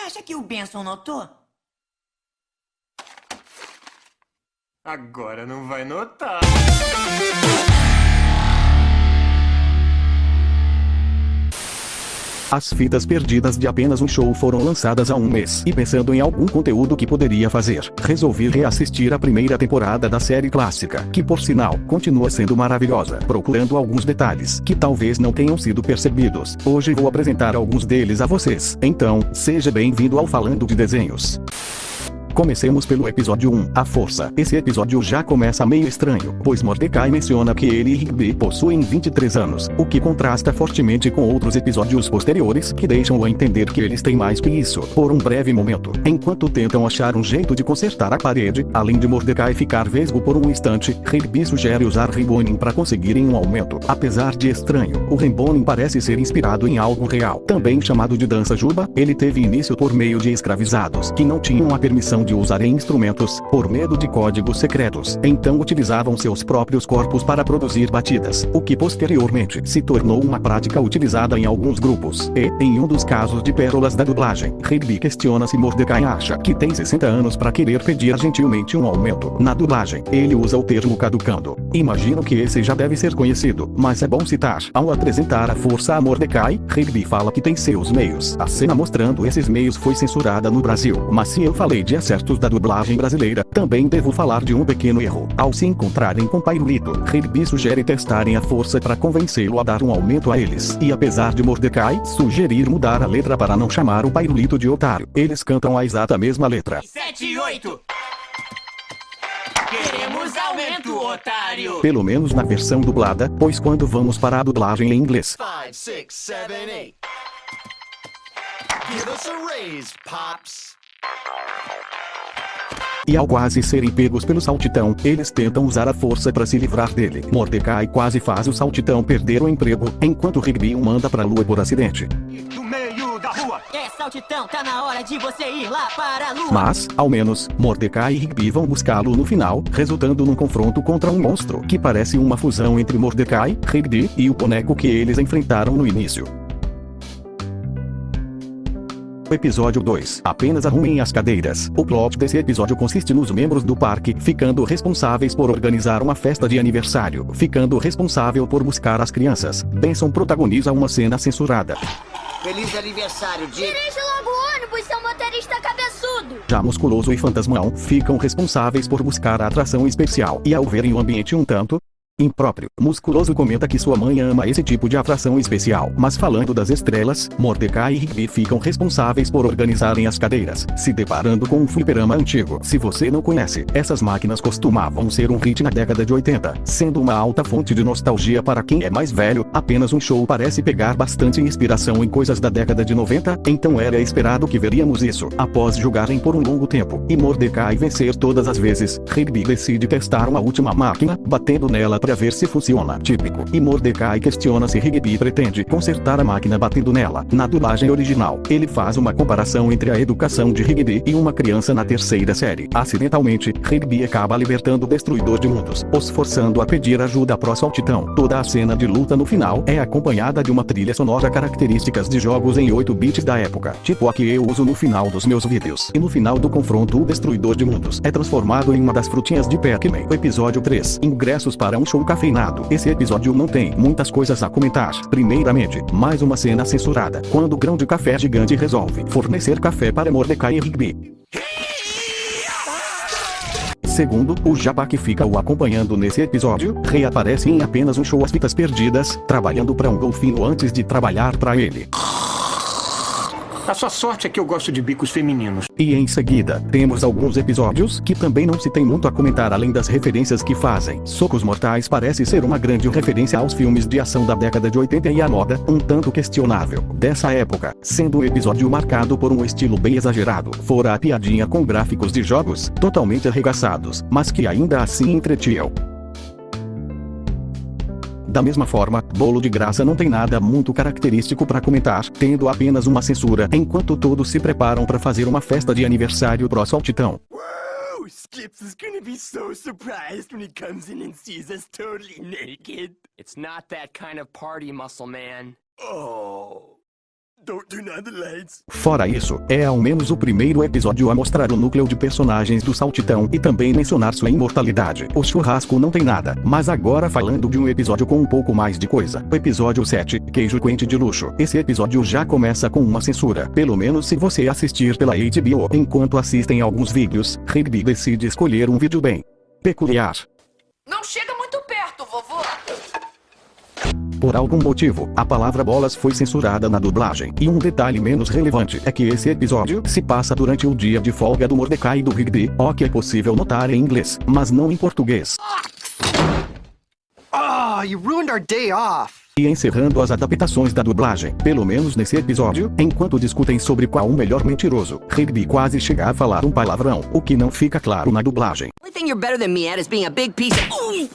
acha que o Benson notou? Agora não vai notar. As fitas perdidas de apenas um show foram lançadas há um mês, e pensando em algum conteúdo que poderia fazer, resolvi reassistir a primeira temporada da série clássica, que por sinal, continua sendo maravilhosa, procurando alguns detalhes que talvez não tenham sido percebidos. Hoje vou apresentar alguns deles a vocês, então, seja bem-vindo ao Falando de Desenhos. Comecemos pelo episódio 1, A Força. Esse episódio já começa meio estranho, pois Mordecai menciona que ele e Rigby possuem 23 anos, o que contrasta fortemente com outros episódios posteriores que deixam a entender que eles têm mais que isso, por um breve momento. Enquanto tentam achar um jeito de consertar a parede, além de Mordecai ficar vesgo por um instante, Rigby sugere usar Reboning para conseguirem um aumento. Apesar de estranho, o Reboning parece ser inspirado em algo real. Também chamado de dança juba, ele teve início por meio de escravizados, que não tinham a permissão de usarem instrumentos, por medo de códigos secretos. Então utilizavam seus próprios corpos para produzir batidas, o que posteriormente se tornou uma prática utilizada em alguns grupos. E, em um dos casos de pérolas da dublagem, Rigby questiona se Mordecai acha que tem 60 anos para querer pedir gentilmente um aumento. Na dublagem, ele usa o termo caducando. Imagino que esse já deve ser conhecido, mas é bom citar. Ao apresentar a força a Mordecai, Rigby fala que tem seus meios. A cena mostrando esses meios foi censurada no Brasil, mas se eu falei de acertos da dublagem brasileira, também devo falar de um pequeno erro. Ao se encontrarem com Pairulito, Rigby sugere testarem a força para convencê-lo a dar um aumento a eles. E apesar de Mordecai sugerir mudar a letra para não chamar o Pairulito de otário, eles cantam a exata mesma letra. 7 e 8! Queremos aumento, otário! Pelo menos na versão dublada, pois quando vamos para a dublagem em inglês, 5, 6, 7, 8. Give us a raise, Pops. e ao quase serem pegos pelo saltitão, eles tentam usar a força para se livrar dele. Mordecai quase faz o saltitão perder o emprego, enquanto Rigby o manda pra lua por acidente. Do meio da rua. Saltitão, tá na hora de você ir lá para a lua. Mas, ao menos, Mordecai e Rigby vão buscá-lo no final, resultando num confronto contra um monstro, que parece uma fusão entre Mordecai, Rigby e o boneco que eles enfrentaram no início. Episódio 2. Apenas arrumem as cadeiras. O plot desse episódio consiste nos membros do parque ficando responsáveis por organizar uma festa de aniversário, ficando responsável por buscar as crianças. Benson protagoniza uma cena censurada. Feliz aniversário, Dick. Dirige logo o ônibus, seu motorista cabeçudo. Já Musculoso e Fantasmão ficam responsáveis por buscar a atração especial, e ao verem o ambiente um tanto impróprio, Musculoso comenta que sua mãe ama esse tipo de atração especial. Mas falando das estrelas, Mordecai e Rigby ficam responsáveis por organizarem as cadeiras, se deparando com um fliperama antigo. Se você não conhece, essas máquinas costumavam ser um hit na década de 80, sendo uma alta fonte de nostalgia para quem é mais velho. Apenas um show parece pegar bastante inspiração em coisas da década de 90, então era esperado que veríamos isso. Após jogarem por um longo tempo, e Mordecai vencer todas as vezes, Rigby decide testar uma última máquina, batendo nela para ver se funciona. Típico. E Mordecai questiona se Rigby pretende consertar a máquina batendo nela. Na dublagem original, ele faz uma comparação entre a educação de Rigby e uma criança na terceira série. Acidentalmente, Rigby acaba libertando o Destruidor de Mundos, os forçando a pedir ajuda pro Saltitão. Toda a cena de luta no final é acompanhada de uma trilha sonora características de jogos em 8 bits da época, tipo a que eu uso no final dos meus vídeos. E no final do confronto, o Destruidor de Mundos é transformado em uma das frutinhas de Pac-Man. Episódio 3. Ingressos para um show cafeinado. Esse episódio não tem muitas coisas a comentar. Primeiramente, mais uma cena censurada, quando o grão de café gigante resolve fornecer café para Mordecai e Rigby. Segundo, o Jabá que fica o acompanhando nesse episódio, reaparece em apenas um show As Fitas Perdidas, trabalhando para um golfinho antes de trabalhar para ele. A sua sorte é que eu gosto de bicos femininos. E em seguida, temos alguns episódios que também não se tem muito a comentar além das referências que fazem. Socos Mortais parece ser uma grande referência aos filmes de ação da década de 80 e a moda, um tanto questionável, dessa época, sendo um episódio marcado por um estilo bem exagerado, fora a piadinha com gráficos de jogos, totalmente arregaçados, mas que ainda assim entretiam. Da mesma forma, Bolo de Graça não tem nada muito característico para comentar, tendo apenas uma censura, enquanto todos se preparam para fazer uma festa de aniversário pro Saltitão. Whoa! Skips is gonna be so surprised when he comes in and sees us totally naked. It's not that kind of party, Muscle Man. Oh. Don't turn on the lights. Fora isso, é ao menos o primeiro episódio a mostrar o núcleo de personagens do Saltitão e também mencionar sua imortalidade. O churrasco não tem nada, mas agora falando de um episódio com um pouco mais de coisa. O episódio 7, Queijo Quente de Luxo. Esse episódio já começa com uma censura, pelo menos se você assistir pela HBO. Enquanto assistem alguns vídeos, Rigby decide escolher um vídeo bem peculiar. Não chega muito perto, vovô. Por algum motivo, a palavra bolas foi censurada na dublagem. E um detalhe menos relevante é que esse episódio se passa durante o dia de folga do Mordecai e do Rigby, o que é possível notar em inglês, mas não em português. Oh, you ruined our day off. E encerrando as adaptações da dublagem, pelo menos nesse episódio, enquanto discutem sobre qual o melhor mentiroso, Rigby quase chega a falar um palavrão, o que não fica claro na dublagem. The only thing you're better than me at is being a big piece of...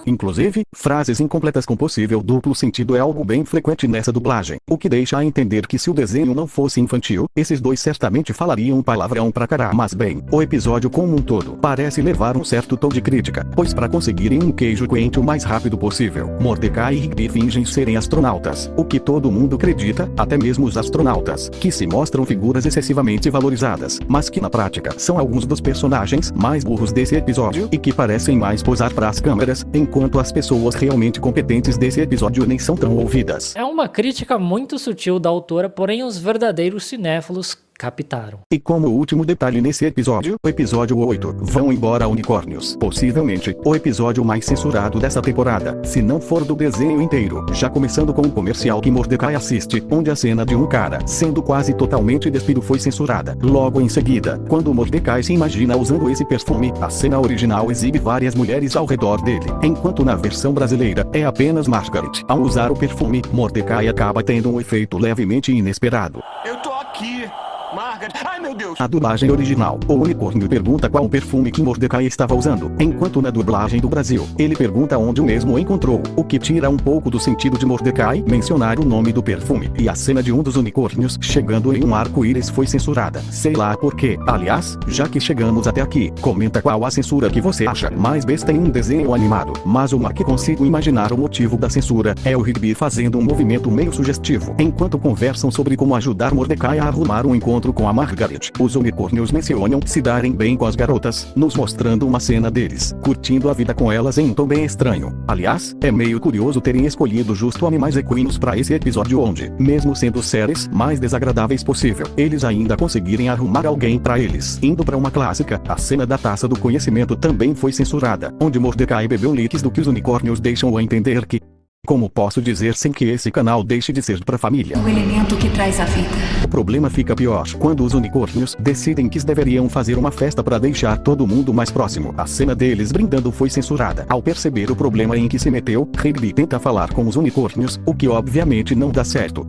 Inclusive, frases incompletas com possível duplo sentido é algo bem frequente nessa dublagem, o que deixa a entender que se o desenho não fosse infantil, esses dois certamente falariam palavrão pra caralho. Mas bem, o episódio como um todo parece levar um certo tom de crítica, pois para conseguirem um queijo quente o mais rápido possível, Mordecai e Rigby fingem serem astronautas, o que todo mundo acredita, até mesmo os astronautas, que se mostram figuras excessivamente valorizadas, mas que na prática são alguns dos personagens mais burros desse episódio e que parecem mais posar para as câmeras, enquanto as pessoas realmente competentes desse episódio nem são tão ouvidas. É uma crítica muito sutil da autora, porém os verdadeiros cinéfilos captaram. E como último detalhe nesse episódio, o episódio 8, Vão Embora Unicórnios. Possivelmente, o episódio mais censurado dessa temporada, se não for do desenho inteiro. Já começando com um comercial que Mordecai assiste, onde a cena de um cara, sendo quase totalmente despido foi censurada. Logo em seguida, quando Mordecai se imagina usando esse perfume, a cena original exibe várias mulheres ao redor dele. Enquanto na versão brasileira, é apenas Margaret. Ao usar o perfume, Mordecai acaba tendo um efeito levemente inesperado. Eu tô aqui. Margaret. Ai, meu Deus. Na dublagem original, o unicórnio pergunta qual perfume que Mordecai estava usando, enquanto na dublagem do Brasil, ele pergunta onde o mesmo encontrou, o que tira um pouco do sentido de Mordecai mencionar o nome do perfume. E a cena de um dos unicórnios chegando em um arco-íris foi censurada. Sei lá por quê. Aliás, já que chegamos até aqui, comenta qual a censura que você acha mais besta em um desenho animado. Mas uma que consigo imaginar o motivo da censura é o Rigby fazendo um movimento meio sugestivo, enquanto conversam sobre como ajudar Mordecai a arrumar um encontro com a Margaret. Os unicórnios mencionam se darem bem com as garotas, nos mostrando uma cena deles curtindo a vida com elas em um tom bem estranho. Aliás, é meio curioso terem escolhido justo animais equinos para esse episódio onde, mesmo sendo os seres mais desagradáveis possível, eles ainda conseguirem arrumar alguém para eles. Indo para uma clássica, a cena da taça do conhecimento também foi censurada, onde Mordecai bebeu líquido que os unicórnios deixam a entender que... Como posso dizer sem que esse canal deixe de ser pra família? O elemento que traz a vida. O problema fica pior quando os unicórnios decidem que deveriam fazer uma festa para deixar todo mundo mais próximo. A cena deles brindando foi censurada. Ao perceber o problema em que se meteu, Rigby tenta falar com os unicórnios, o que obviamente não dá certo.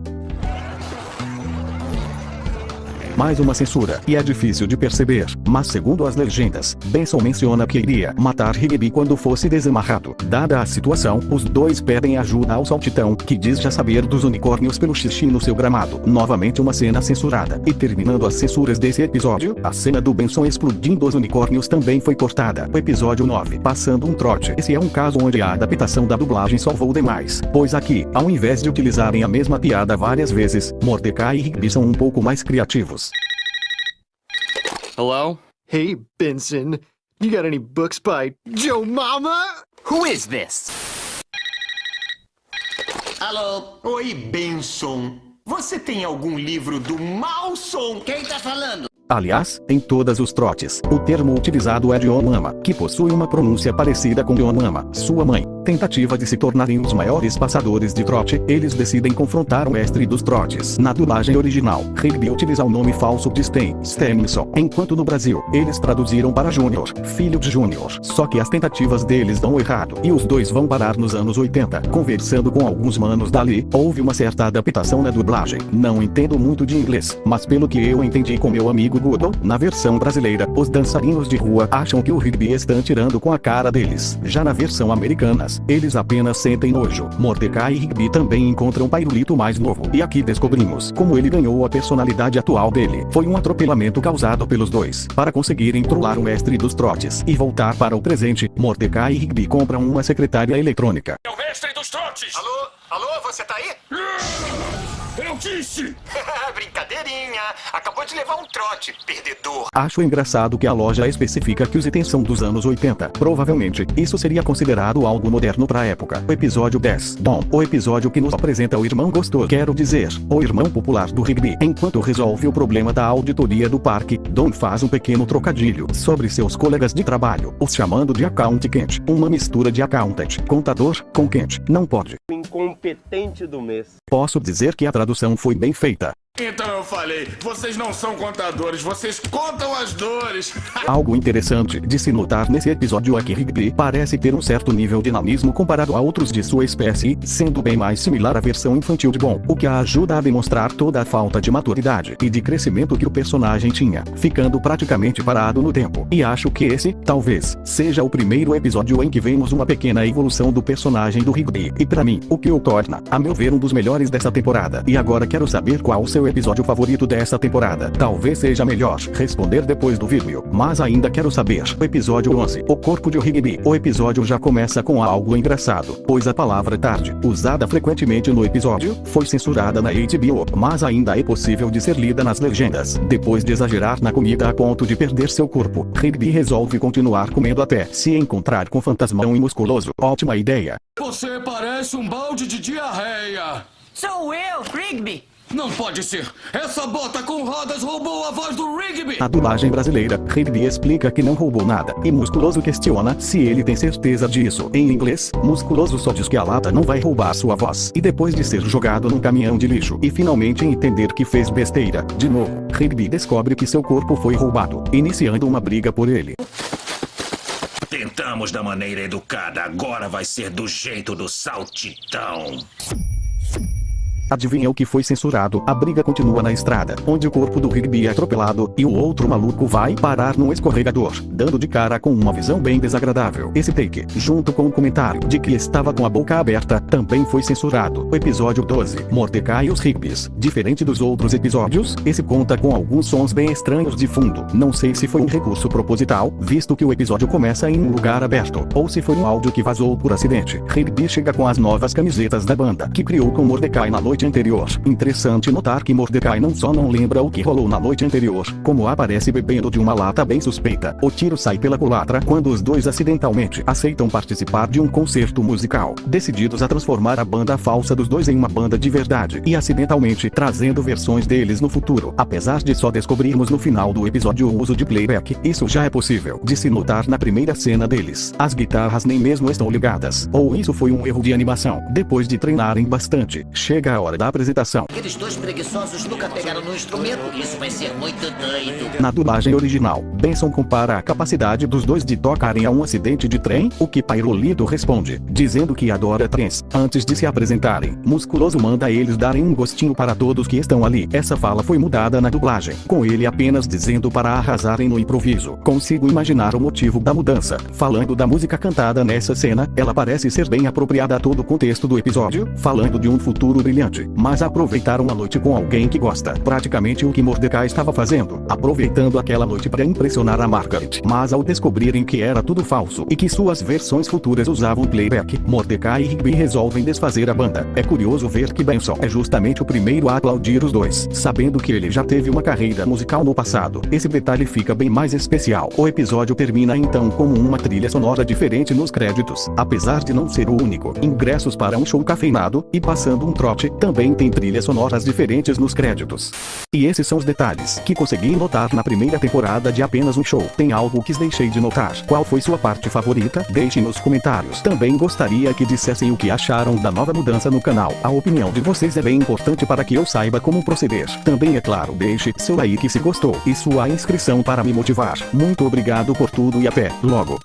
Mais uma censura, e é difícil de perceber, mas segundo as legendas, Benson menciona que iria matar Rigby quando fosse desamarrado. Dada a situação, os dois pedem ajuda ao Saltitão, que diz já saber dos unicórnios pelo xixi no seu gramado. Novamente uma cena censurada. E terminando as censuras desse episódio, a cena do Benson explodindo os unicórnios também foi cortada. O episódio 9, Passando um Trote. Esse é um caso onde a adaptação da dublagem salvou demais, pois aqui, ao invés de utilizarem a mesma piada várias vezes, Mordecai e Rigby são um pouco mais criativos. Hello? Hey, Benson. You got any books by Joe Mama? Who is this? Alô? Oi, Benson. Você tem algum livro do Malson? Quem tá falando? Aliás, em todos os trotes, o termo utilizado é John Mama, que possui uma pronúncia parecida com John Mama, sua mãe. Tentativa de se tornarem os maiores passadores de trote, eles decidem confrontar o mestre dos trotes. Na dublagem original, Rigby utiliza o nome falso de Stenson, enquanto no Brasil, eles traduziram para Júnior, filho de Júnior. Só que as tentativas deles dão errado, e os dois vão parar nos anos 80. Conversando com alguns manos dali, houve uma certa adaptação na dublagem. Não entendo muito de inglês, mas pelo que eu entendi com meu amigo Google, na versão brasileira, os dançarinos de rua acham que o Rigby está tirando com a cara deles. Já na versão americana, eles apenas sentem nojo. Mordecai e Rigby também encontram Pirulito mais novo. E aqui descobrimos como ele ganhou a personalidade atual dele. Foi um atropelamento causado pelos dois. Para conseguirem trollar o mestre dos trotes e voltar para o presente, Mordecai e Rigby compram uma secretária eletrônica. É o mestre dos trotes! Alô? Alô, você tá aí? Eu disse! Brincadeirinha. Acabou de levar um trote, perdedor. Acho engraçado que a loja especifica que os itens são dos anos 80. Provavelmente, isso seria considerado algo moderno pra época. O episódio 10. Bom, o episódio que nos apresenta o irmão gostoso. Quero dizer, o irmão popular do Rigby. Enquanto resolve o problema da auditoria do parque, Don faz um pequeno trocadilho sobre seus colegas de trabalho, os chamando de accountant. Uma mistura de accountant, contador, com Kent. Não pode. Incompetente do mês. Posso dizer que a tradução foi bem feita. Então eu falei, vocês não são contadores, vocês contam as dores. Algo interessante de se notar nesse episódio é que Rigby parece ter um certo nível de nanismo comparado a outros de sua espécie, sendo bem mais similar à versão infantil de Bon, o que a ajuda a demonstrar toda a falta de maturidade e de crescimento que o personagem tinha, ficando praticamente parado no tempo. E acho que esse, talvez, seja o primeiro episódio em que vemos uma pequena evolução do personagem do Rigby, e pra mim, o que o torna, a meu ver, um dos melhores dessa temporada. E agora quero saber qual o seu episódio favorito dessa temporada. Talvez seja melhor responder depois do vídeo, mas ainda quero saber. O episódio 11, o corpo de Rigby. O episódio já começa com algo engraçado, pois a palavra tarde, usada frequentemente no episódio, foi censurada na HBO, mas ainda é possível de ser lida nas legendas. Depois de exagerar na comida a ponto de perder seu corpo, Rigby resolve continuar comendo até se encontrar com Fantasmão e Musculoso. Ótima ideia. Você parece um balde de diarreia. Sou eu, Rigby. Não pode ser! Essa bota com rodas roubou a voz do Rigby! Na dublagem brasileira, Rigby explica que não roubou nada, e Musculoso questiona se ele tem certeza disso. Em inglês, Musculoso só diz que a lata não vai roubar sua voz. E depois de ser jogado num caminhão de lixo e finalmente entender que fez besteira, de novo, Rigby descobre que seu corpo foi roubado, iniciando uma briga por ele. Tentamos da maneira educada, agora vai ser do jeito do saltitão. Adivinha o que foi censurado? A briga continua na estrada, onde o corpo do Rigby é atropelado, e o outro maluco vai parar num escorregador, dando de cara com uma visão bem desagradável. Esse take, junto com o comentário de que estava com a boca aberta, também foi censurado. O episódio 12, Mordecai e os Rigbys. Diferente dos outros episódios, esse conta com alguns sons bem estranhos de fundo. Não sei se foi um recurso proposital, visto que o episódio começa em um lugar aberto, ou se foi um áudio que vazou por acidente. Rigby chega com as novas camisetas da banda, que criou com Mordecai na noite anterior. Interessante notar que Mordecai não só não lembra o que rolou na noite anterior, como aparece bebendo de uma lata bem suspeita. O tiro sai pela culatra quando os dois acidentalmente aceitam participar de um concerto musical, decididos a transformar a banda falsa dos dois em uma banda de verdade, e acidentalmente trazendo versões deles no futuro. Apesar de só descobrirmos no final do episódio o uso de playback, isso já é possível de se notar na primeira cena deles. As guitarras nem mesmo estão ligadas, ou isso foi um erro de animação. Depois de treinarem bastante, chega a hora da apresentação. Aqueles dois preguiçosos nunca pegaram no instrumento. Isso vai ser muito doido. Na dublagem original, Benson compara a capacidade dos dois de tocarem a um acidente de trem, o que Pairolito responde, dizendo que adora trens. Antes de se apresentarem, Musculoso manda eles darem um gostinho para todos que estão ali. Essa fala foi mudada na dublagem, com ele apenas dizendo para arrasarem no improviso. Consigo imaginar o motivo da mudança. Falando da música cantada nessa cena, ela parece ser bem apropriada a todo o contexto do episódio, falando de um futuro brilhante. Mas aproveitaram a noite com alguém que gosta. Praticamente o que Mordecai estava fazendo, aproveitando aquela noite para impressionar a Margaret. Mas ao descobrirem que era tudo falso e que suas versões futuras usavam playback, Mordecai e Rigby resolvem desfazer a banda. É curioso ver que Benson é justamente o primeiro a aplaudir os dois, sabendo que ele já teve uma carreira musical no passado. Esse detalhe fica bem mais especial. O episódio termina então com uma trilha sonora diferente nos créditos, apesar de não ser o único. Ingressos para um show cafeinado e passando um trote, também tem trilhas sonoras diferentes nos créditos. E esses são os detalhes que consegui notar na primeira temporada de Apenas um Show. Tem algo que deixei de notar? Qual foi sua parte favorita? Deixe nos comentários. Também gostaria que dissessem o que acharam da nova mudança no canal. A opinião de vocês é bem importante para que eu saiba como proceder. Também, é claro, deixe seu like se gostou e sua inscrição para me motivar. Muito obrigado por tudo e até logo.